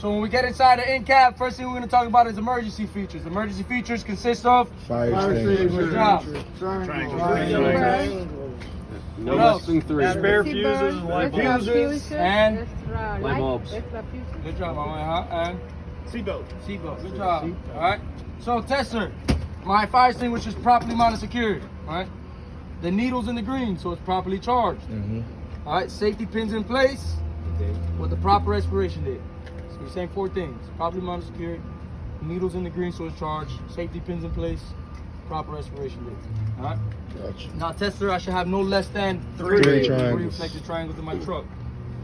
So when we get inside the in-cab, first thing we're going to talk about is emergency features. Emergency features consist of Fire extinguisher. Good job. Triangle. No What less than 3. Spare fuses and light bulbs. And Light bulbs. good job, my man. And Seatbelt. seatbelt. Good job. All right. So tester, my fire extinguisher is properly mounted, secured. All right. The needle's in the green, so it's properly charged. All right. Safety pins in place with the proper expiration date. So you're saying 4 things: properly mounted, secured. Needles in the green, so it's charged. Safety pins in place. Proper expiration date. All right. Gotcha. Now, tester, I should have no less than 3 triangles. reflected triangles in my truck.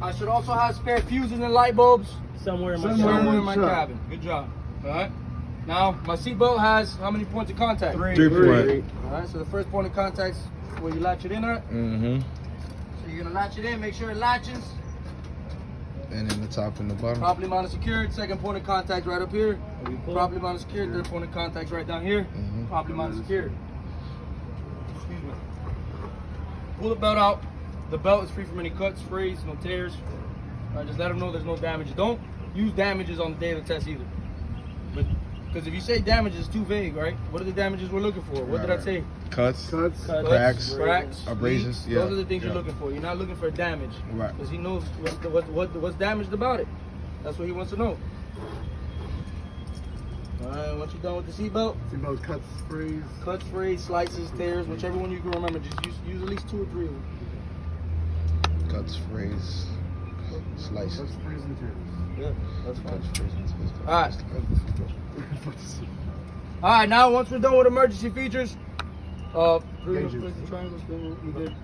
I should also have spare fuses and light bulbs Somewhere in my somewhere in my cabin. Good job. All right. Now, my seatbelt has how many points of contact? 3 point. All right. So the first point of contact is where you latch it in at. Mm-hmm. So you're gonna latch it in. Make sure it latches. And then the top and the bottom. Properly mounted, secured. Second point of contact right up here. Properly mounted, secured. Third point of contact right down here. Properly mounted, secured. Excuse me. Pull the belt out. The belt is free from any cuts, sprays, no tears. All right, just let them know there's no damage. Don't use damages on the day of the test either. But because if you say damages, it's too vague, right? What are the damages we're looking for? What did I say? Cuts. Cracks, abrasions. leaks. Those are the things you're looking for. You're not looking for damage. Right. Because he knows what's damaged about it. That's what he wants to know. All right, once you're done with the seatbelt, Seatbelt cuts, sprays. cuts, sprays, slices, tears, whichever one you can remember. Just use at least 2 or 3 of them. Cuts, sprays, slices. Cuts, sprays, and tears. Yeah, that's fine. Cuts, sprays, and tears. All right. All right, now once we're done with emergency features, Gauges. triangles, we did.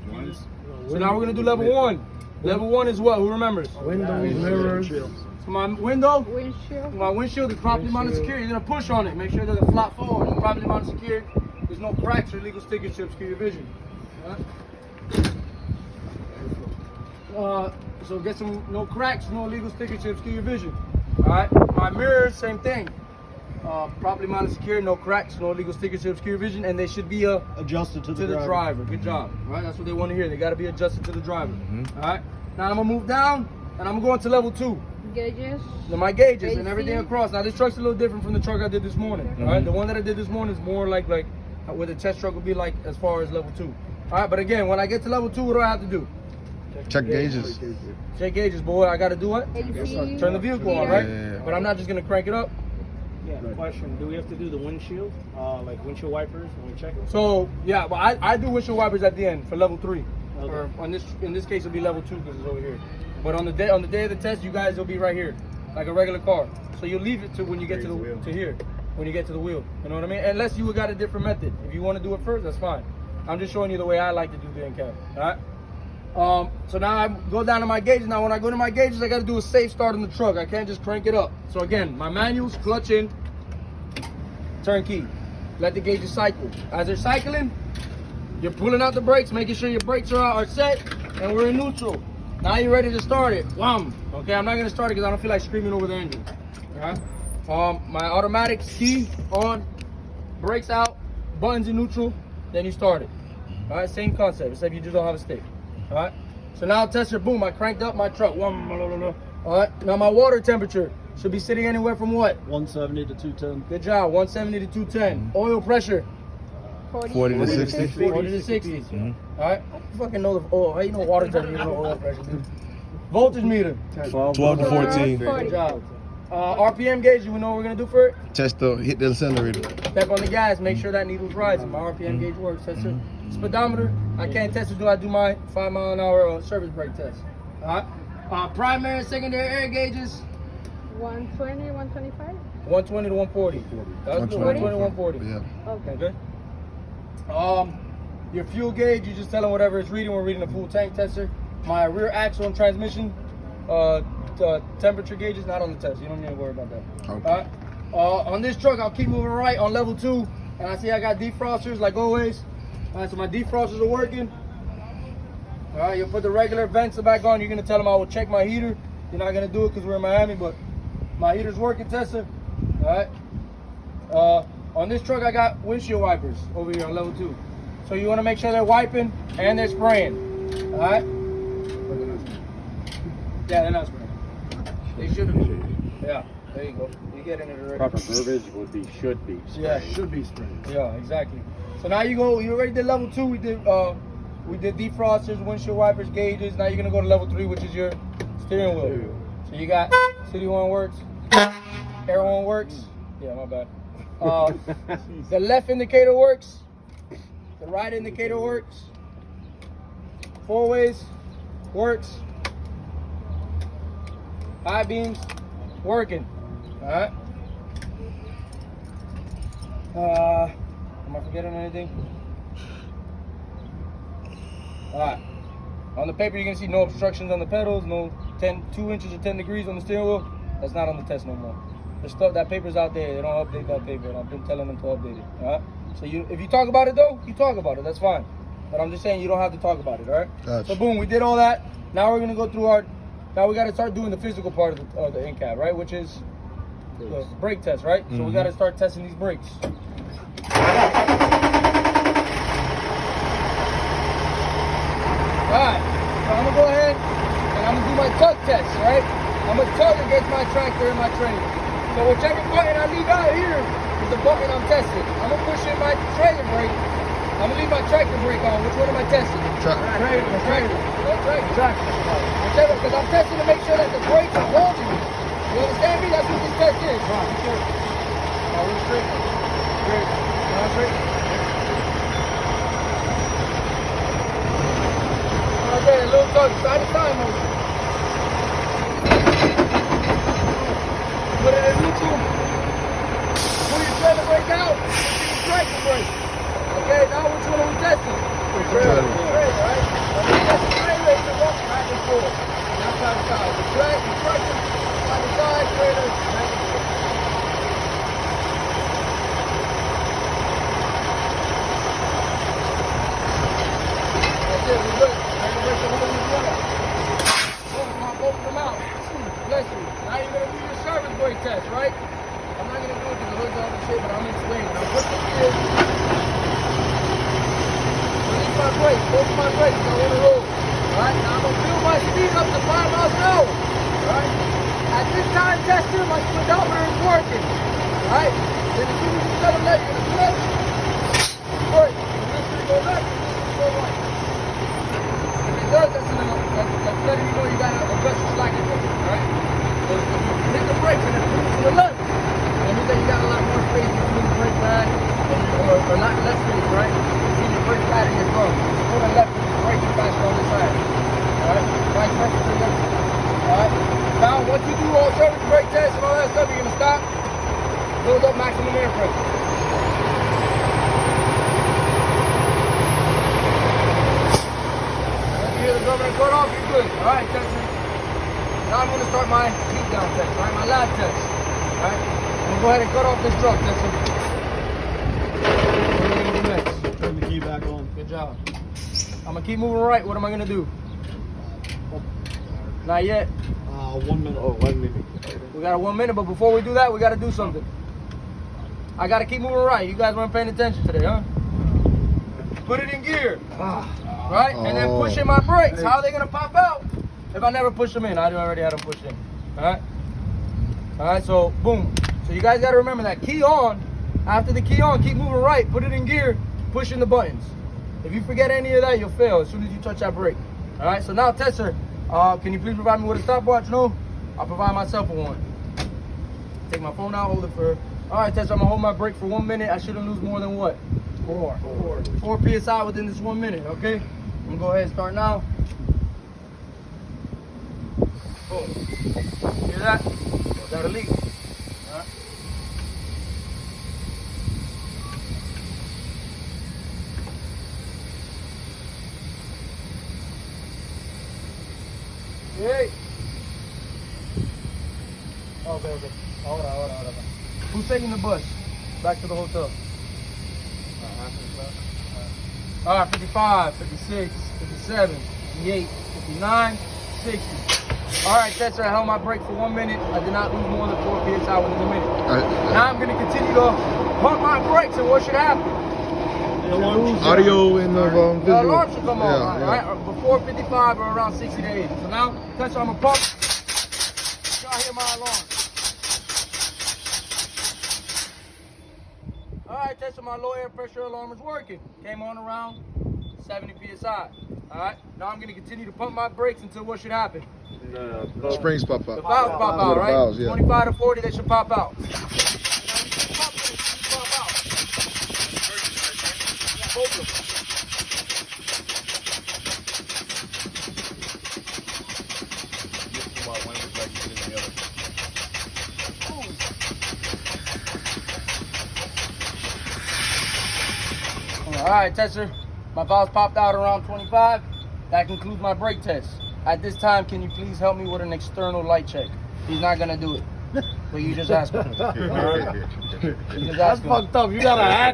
So now we're gonna do level 1. Level 1 is what? Who remembers? Windows, mirrors. So my window, Windshield. my windshield is properly mounted secure. You're gonna push on it. Make sure it doesn't flop forward. It's properly mounted secure. There's no cracks or illegal sticker chips to your vision. All right? So get some no cracks, no illegal sticker chips to your vision. All right. My mirrors, same thing. Properly mounted secure, no cracks, no illegal sticker chips to your vision, and they should be Adjusted to to the driver. Good job. All right. That's what they want to hear. They got to be adjusted to the driver. All right. Now I'm gonna move down, and I'm going to level 2. Gauges. My gauges and AC. everything across. Now this truck's a little different from the truck I did this morning. All right, the one that I did this morning is more like what the test truck would be like as far as level 2. All right, but again, when I get to level 2, what do I have to do? Check gauges. Check gauges, boy. I got to do what? AC. Turn the vehicle on, right? Yeah. But I'm not just gonna crank it up. Yeah, question. Do we have to do the windshield? Like windshield wipers when we check it? So yeah, but I do windshield wipers at the end for level 3. Okay. Or in this case it'll be level 2 because it's over here. But on the day of the test, you guys will be right here, like a regular car. So you leave it to when you get to here, when you get to the wheel. You know what I mean? Unless you got a different method. If you want to do it first, that's fine. I'm just showing you the way I like to do the in-cab. All right. So now I go down to my gauges. Now when I go to my gauges, I got to do a safe start on the truck. I can't just crank it up. So again, my manuals, clutch in, turn key. Let the gauges cycle. As they're cycling, you're pulling out the brakes, making sure your brakes are set, and we're in neutral. Now you're ready to start it. Wham! Okay, I'm not gonna start it because I don't feel like screaming over the engine. All right. My automatic key on, brakes out, buttons in neutral, then you start it. All right, same concept, except you just don't have a stick. All right. So now tester, boom! I cranked up my truck. Wham, blah, blah, blah. All right. Now my water temperature should be sitting anywhere from what? 170 to 210. Good job. 170 to 210. Oil pressure. 40 to 60. 40 to 60. All right. I fucking know the oil. How you know water temperature? You know oil pressure, dude. Voltage meter. 12 to 14. Good job. RPM gauge. You know what we're gonna do for it? Hit the accelerator. Step on the gas. Make sure that needle's rising. My RPM gauge works. That's it. Speedometer. I can't test it. Do I do my 5 mile an hour service brake test? All right. Primary and secondary air gauges. 120, 125. 120 to 140. That's good. 120 to 140. Yeah. Okay. Okay. Your fuel gauge, you just tell them whatever it's reading. We're reading a full tank tester. My rear axle and transmission temperature gauge is not on the test. You don't need to worry about that. Okay. On this truck, I'll keep moving right on level 2. And I see I got defrosters like always. All right, so my defrosters are working. All right, you'll put the regular vents back on. You're gonna tell them I will check my heater. You're not gonna do it because we're in Miami, but my heater's working, tester. All right. On this truck, I got windshield wipers over here on level 2. So you want to make sure they're wiping and they're spraying. All right. Yeah, they're not spraying. They should be. Yeah, there you go. You get in it already. Proper verbiage would be should be. Yeah, Should be sprayed. yeah, exactly. So now you already did level 2. We did defrosters, windshield wipers, gauges. Now you're gonna go to level 3, which is your steering wheel. So you got city horn works, air horn works. Yeah, my bad. The left indicator works. The right indicator works. 4 ways works. High beams working. All right. Am I forgetting anything? All right. On the paper, you're gonna see no obstructions on the pedals, no 2 inches or 10 degrees on the steering wheel. That's not on the test no more. The stuff, that paper's out there. They don't update that paper, and I've been telling them to update it. All right. So if you talk about it though, you talk about it. That's fine. But I'm just saying you don't have to talk about it. All right. Gotcha. So boom, we did all that. Now we're gonna go through Now we got to start doing the physical part of the in-cab, right? Which is the brake test, right? So we got to start testing these brakes. Alright, so I'm gonna go ahead and I'm gonna do my tug test, right? I'm gonna tug against my tractor and my trailer. So whichever button I leave out here is the button I'm testing. I'm gonna push in my trailer brake. I'm gonna leave my tractor brake on. Which one am I testing? Tractor. Whichever, because I'm testing to make sure that the brakes are holding me. You understand me? That's what this test is. We're straight. Straight. Straight. Okay, a little tug, side to side motion. Put it in neutral. Pull your trailer brake out. Push your tractor brake. Okay, now which one are we testing? Trailer, right? When we test the trailer, it's a walk back and forth. Not side to side. The tractor, side to side, trailer, back and forth. That's it, we're good. Both of them out. Bless you. Now you're going to do your service brake test, right? I'm not going to do it because the hood's on the shit, but I'm explaining. Now put the gear. Release my brakes. Both of my brakes. I want to roll. Alright, now I'm going to build my speed up to 5 miles an hour. Alright? At this time tester, my speedometer is working. Alright? Then as soon as you tell them that, you're going to flip. Brake. This go left. This go right. That's letting you know you got to adjust your slacking force, right? So if you hit the brake and it moves to the left, that means that you got a lot more space between the brake pad or not less space, right? Between your brake pad and your drum. If you go to the left, you're braking faster on this side. Alright? Vice versa to the left. Alright? Now, once you do all service brake tests and all that stuff, you're going to stop, build up maximum air pressure. The governor cut off, you're good. Alright, tester. Now I'm going to start my heat down test, right? My lab test. Alright? I'm going to go ahead and cut off this truck, tester. What are we going to do next? Turn the key back on. Good job. I'm going to keep moving right. What am I going to do? Not yet. 1 minute. Oh, 1 minute. We got 1 minute, but before we do that, we got to do something. I got to keep moving right. You guys weren't paying attention today, huh? Put it in gear. Right? And then pushing my brakes. How are they going to pop out if I never push them in? I already had them pushed in. Alright? Alright, so boom. So you guys got to remember that key on. After the key on, keep moving right. Put it in gear. Pushing the buttons. If you forget any of that, you'll fail as soon as you touch that brake. Alright, so now tester, can you please provide me with a stopwatch? No? I'll provide myself with one. Take my phone out, hold it for... Alright, tester, I'm going to hold my brake for 1 minute. I shouldn't lose more than what? 4 PSI within this 1 minute, okay? I'm gonna go ahead and start now. Boom. Hear that? Got a leak. Alright. Hey. Okay. Hold on. Who's taking the bus back to the hotel? Alright, 55, 56, 57, 58, 59, 60. Alright, tester, I held my brake for 1 minute. I did not lose more than 4 PSI within a minute. Now I'm going to continue to pump my brakes, and what should happen? Audio and the The visual. alarm should come on, Yeah. right? Before 55 or around 60 to 80. So now, tester, I'm going to pump. Y'all hear my alarm. so my low air pressure alarm is working. Came on around 70 psi. All right. Now I'm gonna continue to pump my brakes until what should happen? Springs pop The out. valves pop out, The right? valves, yeah. 25 to 40, they should pop out. Both of them. All right, tester. My valves popped out around 25. That concludes my brake test. At this time, can you please help me with an external light check? He's not gonna do it, but you just ask him. All right? You just That's ask him. fucked up. You gotta ask.